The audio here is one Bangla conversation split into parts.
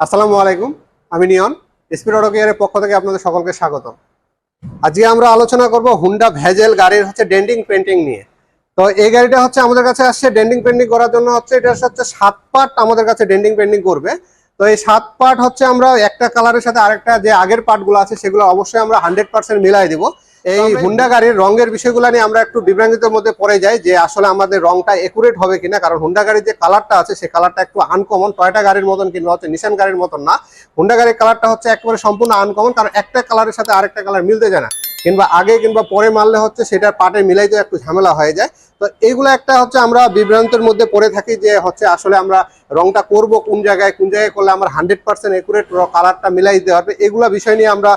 আসসালামু আলাইকুম। আমি নিয়ন স্পিড অটো কেয়ারের পক্ষ থেকে আপনাদের সকলকে স্বাগত। আজকে আমরা আলোচনা করব হুন্ডা ভেজেল গাড়ির ডেন্টিং পেন্টিং নিয়ে। তো এই গাড়িটা আমাদের কাছে আসছে ডেন্টিং পেন্টিং করার জন্য। এটা 7 পার্ট আমাদের কাছে ডেন্টিং পেন্টিং করবে। তো এই 7 পার্ট আমরা একটা কালারের সাথে আরেকটা যে আগের পার্টগুলো আছে সেগুলো অবশ্যই আমরা 100% মিলাই দিব। এই হুন্ডা গাড়ির রঙের বিষয়গুলো নিয়ে আমরা একটু বিভ্রান্তির মধ্যে পড়ে যাই যে আসলে আমাদের রংটা একুরেট হবে কিনা, কারণ হুন্ডা গাড়ির যে কালারটা আছে সেই কালারটা একটু আনকমন। টয়োটা গাড়ির মতন কিংবা নিশান গাড়ির মতন না, হুন্ডা গাড়ির কালারটা একেবারে সম্পূর্ণ আনকমন, কারণ একটা কালারের সাথে আরেকটা কালার মিলতে যায় না, কিংবা আগে কিংবা পরে মারলে সেটার পার্টে মিলাইতে একটু ঝামেলা হয়ে যায়। তো এইগুলো আমরা বিভ্রান্তের মধ্যে পড়ে থাকি যে আসলে আমরা রংটা করব কোন জায়গায় করলে আমরা 100% একুরেট কালারটা মিলাই দিতে পারবে। এগুলা বিষয় নিয়ে আমরা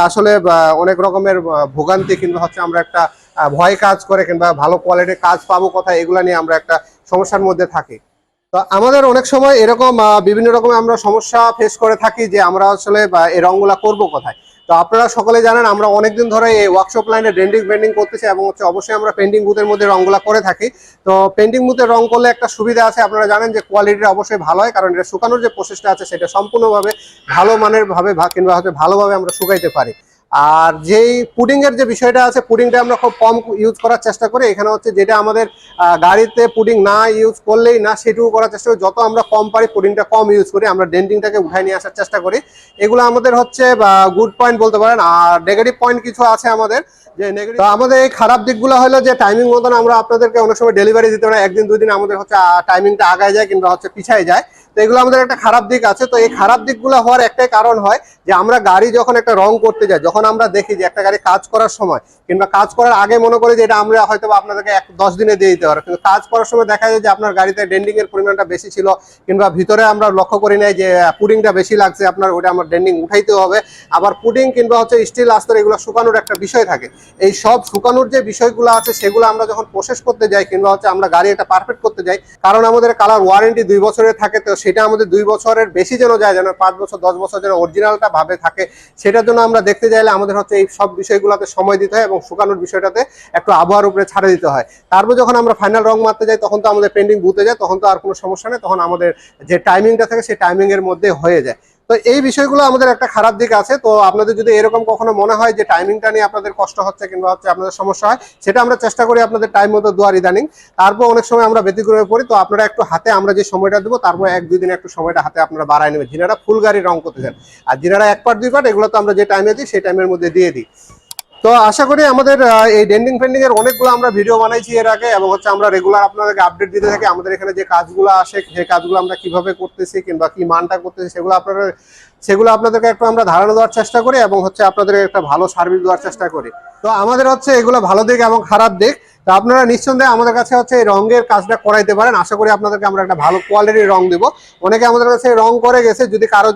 আসলে অনেক রকমের ভোগান্তি কিংবা আমরা একটা ভয় কাজ করে, কিংবা ভালো কোয়ালিটির কাজ পাবো কোথায়, এগুলা নিয়ে আমরা একটা সমস্যার মধ্যে থাকি। তো আমাদের অনেক সময় এরকম বিভিন্ন রকমের আমরা সমস্যা ফেস করে থাকি যে আমরা আসলে এই রংগুলা করব কোথায়। তো আপনারা সকলে জানেন আমরা অনেকদিন ধরে এই ওয়ার্কশপ লাইনে ডেন্টিং পেন্টিং করতেছি, এবং অবশ্যই আমরা পেন্টিং বুথের মধ্যে রংগুলা করে থাকি। তো পেন্টিং বুথে রং করলে একটা সুবিধা আছে, আপনারা জানেন যে কোয়ালিটিটা অবশ্যই ভালো হয়, কারণ এটা শুকানোর যে প্রসেসটা আছে সেটা সম্পূর্ণভাবে ভালো মানের ভাবে কিংবা ভালোভাবে আমরা শুকাইতে পারি। আর যেই পুডিং এর যে বিষয়টা আছে, পুডিংটা আমরা খুব কম ইউজ করার চেষ্টা করি। এখানে যেটা আমাদের গাড়িতে পুডিং না ইউজ করলেই না, সেটুকু করার চেষ্টা করি। যত আমরা কম পারি পুডিংটা কম ইউজ করি, আমরা ডেন্টিংটাকে উঠাই নিয়ে আসার চেষ্টা করি। এগুলো আমাদের গুড পয়েন্ট বলতে পারেন। আর নেগেটিভ পয়েন্ট কিছু আছে আমাদের, যে নেগেটিভ আমাদের এই খারাপ দিকগুলো হলো যে টাইমিং মতন আমরা আপনাদেরকে অনেক সময় ডেলিভারি দিতে পারি, একদিন দুই দিন আমাদের টাইমিংটা আগায় যায় কিংবা পিছায় যায়। তো এগুলো আমাদের একটা খারাপ দিক আছে। তো এই খারাপ দিকগুলো হওয়ার একটাই কারণ হয় যে আমরা গাড়ি যখন একটা রং করতে যাই, যখন আমরা দেখি যে একটা গাড়ি কাজ করার সময় কিংবা কাজ করার আগে মনে করি যে এটা আমরা হয়তো আপনাদেরকে 10 দিনে দিয়ে দিতে পারবো, কিন্তু কাজ করার সময় দেখা যায় যে আপনার গাড়িতে ডেন্ডিং এর পরিমাণটা বেশি ছিল, কিংবা ভিতরে আমরা লক্ষ্য করি নাই যে পুডিংটা বেশি লাগছে, আপনার ওটা আমার ডেন্ডিং উঠাইতে হবে। আবার পুডিং কিংবা স্টিল আস্তর এগুলো শুকানোর একটা বিষয় থাকে। এই সব শুকানোর যে বিষয়গুলো আছে সেগুলো আমরা যখন প্রসেস করতে যাই কিংবা আমরা গাড়ি একটা পারফেক্ট করতে যাই, কারণ আমাদের কালার ওয়ারেন্টি 2 বছরের থাকে, তো সেটা আমাদের 2 বছরের বেশি যেন যায়, যেন 5 বছর 10 বছর যেন অরিজিনালটা ভাবে থাকে, সেটার জন্য আমরা দেখতে চাইলে আমাদের এই সব বিষয়গুলোতে সময় দিতে হয় এবং শুকানোর বিষয়টাতে একটু আবহাওয়ার উপরে ছাড়ে দিতে হয়। তারপর যখন আমরা ফাইনাল রং মারতে যাই তখন তো আমাদের পেন্টিং বুথে যায়, তখন তো আর কোনো সমস্যা নেই, তখন আমাদের যে টাইমিংটা থাকে সেই টাইমিং এর মধ্যে হয়ে যায়। তো এই বিষয়গুলো আমাদের একটা খারাপ দিক আছে। তো আপনাদের যদি এরকম কখনো মনে হয় যে টাইমিংটা নিয়ে আপনাদের কষ্ট হচ্ছে কিংবা আপনাদের সমস্যা হয়, সেটা আমরা চেষ্টা করি আপনাদের টাইম মতো দেওয়ার ইদানিং। তারপর অনেক সময় আমরা ব্যতিক্রমে পড়ি, তো আপনারা একটু হাতে আমরা যে সময়টা দেবো তারপর 1-2 দিন একটু সময়টা হাতে আপনারা বাড়ায় নেবেন, যিনারা ফুল গাড়ি রং করতে চান। আর যিনারা 1 পার্ট 2 পার্ট এগুলো তো আমরা যে টাইমে দিই সেই টাইমের মধ্যে দিয়ে দিই। তো আশা করি আমাদের এই ডেন্টিং পেন্টিং এর অনেকগুলো আমরা ভিডিও বানাইছি এর আগে, এবং আমরা রেগুলার আপনাদেরকে আপডেট দিতে থাকি। আমাদের এখানে যে কাজগুলো আসে সেই কাজগুলো আমরা কিভাবে করতেছি কিংবা কি মানটা করতেছি সেগুলো আপনাদেরকে একটু আমরা ধারণা দেওয়ার চেষ্টা করি, এবং আপনাদের একটা ভালো সার্ভিস দেওয়ার চেষ্টা করি। তো আমাদের এগুলো ভালো দিক এবং খারাপ দিক। তো আপনারা নিঃসন্দেহে আমাদের কাছে এই রঙের কাজটা করাইতে পারেন। আশা করি আপনাদেরকে আমরা একটা ভালো কোয়ালিটির রং দেবো। অনেকে আমাদের কাছে রং করে গেছে, যদি কারো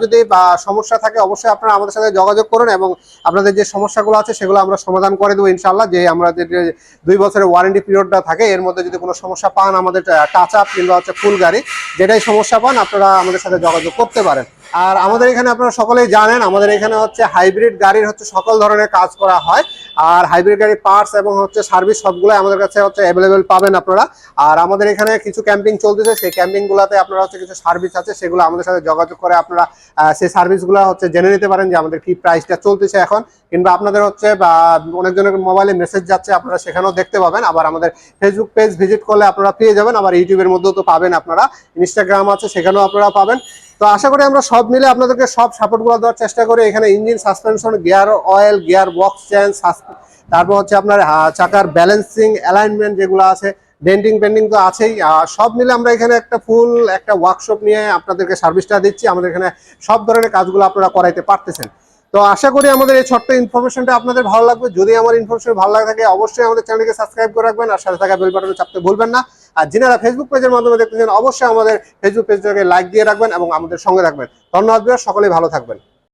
সমস্যা থাকে অবশ্যই আপনারা আমাদের সাথে যোগাযোগ করুন, এবং আপনাদের যে সমস্যাগুলো আছে সেগুলো আমরা সমাধান করে দেবো ইনশাল্লাহ। যে আমাদের যে 2 বছরের ওয়ারেন্টি পিরিয়ডটা থাকে এর মধ্যে যদি কোনো সমস্যা পান, আমাদের টাচ আপ কিংবা ফুল গাড়ি যেটাই সমস্যা পান আপনারা আমাদের সাথে যোগাযোগ করতে পারেন। আর আমাদের এখানে আপনারা সকলেই জানেন আমাদের এখানে হাইব্রিড গাড়ির সকল ধরনের কাজ করা হয়। আর হাইব্রিড গাড়ির পার্টস এবং সার্ভিস সবগুলো আমাদের কাছে অ্যাভেলেবেল পাবেন আপনারা। আর আমাদের এখানে কিছু ক্যাম্পিং চলতেছে, সেই ক্যাম্পিং গুলাতে আপনারা কিছু সার্ভিস আছে, সেগুলো আমাদের সাথে যোগাযোগ করে আপনারা সেই সার্ভিসগুলো জেনে নিতে পারেন যে আমাদের কি প্রাইসটা চলতেছে এখন, কিংবা আপনাদের বা অনেকজনের মোবাইলে মেসেজ যাচ্ছে আপনারা সেখানেও দেখতে পাবেন। আবার আমাদের ফেসবুক পেজ ভিজিট করলে আপনারা পেয়ে যাবেন, আবার ইউটিউবের মধ্যেও তো পাবেন, আপনারা ইনস্টাগ্রাম আছে সেখানেও আপনারা পাবেন। তো আশা করি আমরা সব মিলে আপনাদেরকে সব সাপোর্টগুলো দেওয়ার চেষ্টা করি। এখানে engine, suspension, gear oil, gear box change, তারপর আপনার চাকার ব্যালেন্সিং, অ্যালাইনমেন্ট যেগুলো আছে, ডেন্টিং পেন্টিং তো আছেই। সব মিলে আমরা এখানে একটা ওয়ার্কশপ নিয়ে আপনাদেরকে সার্ভিসটা দিচ্ছি। আমাদের এখানে সব ধরনের কাজগুলো আপনারা করাইতে পারতেছেন। তো আশা করি আমাদের এই ছোট্ট ইনফরমেশনটা আপনাদের ভালো লাগবে। যদি আমার ইনফরমেশন ভালো লাগে থাকে অবশ্যই আমাদের চ্যানেলকে সাবস্ক্রাইব করে রাখবেন, আর সাথে থাকা বেল বাটনে চাপতে ভুলবেন না। আর যিনারা ফেসবুক পেজের মাধ্যমে দেখতেছেন অবশ্যই আমাদের ফেসবুক পেজটাকে লাইক দিয়ে রাখবেন এবং আমাদের সঙ্গে রাখবেন। ধন্যবাদ, সকলেই ভালো থাকবেন।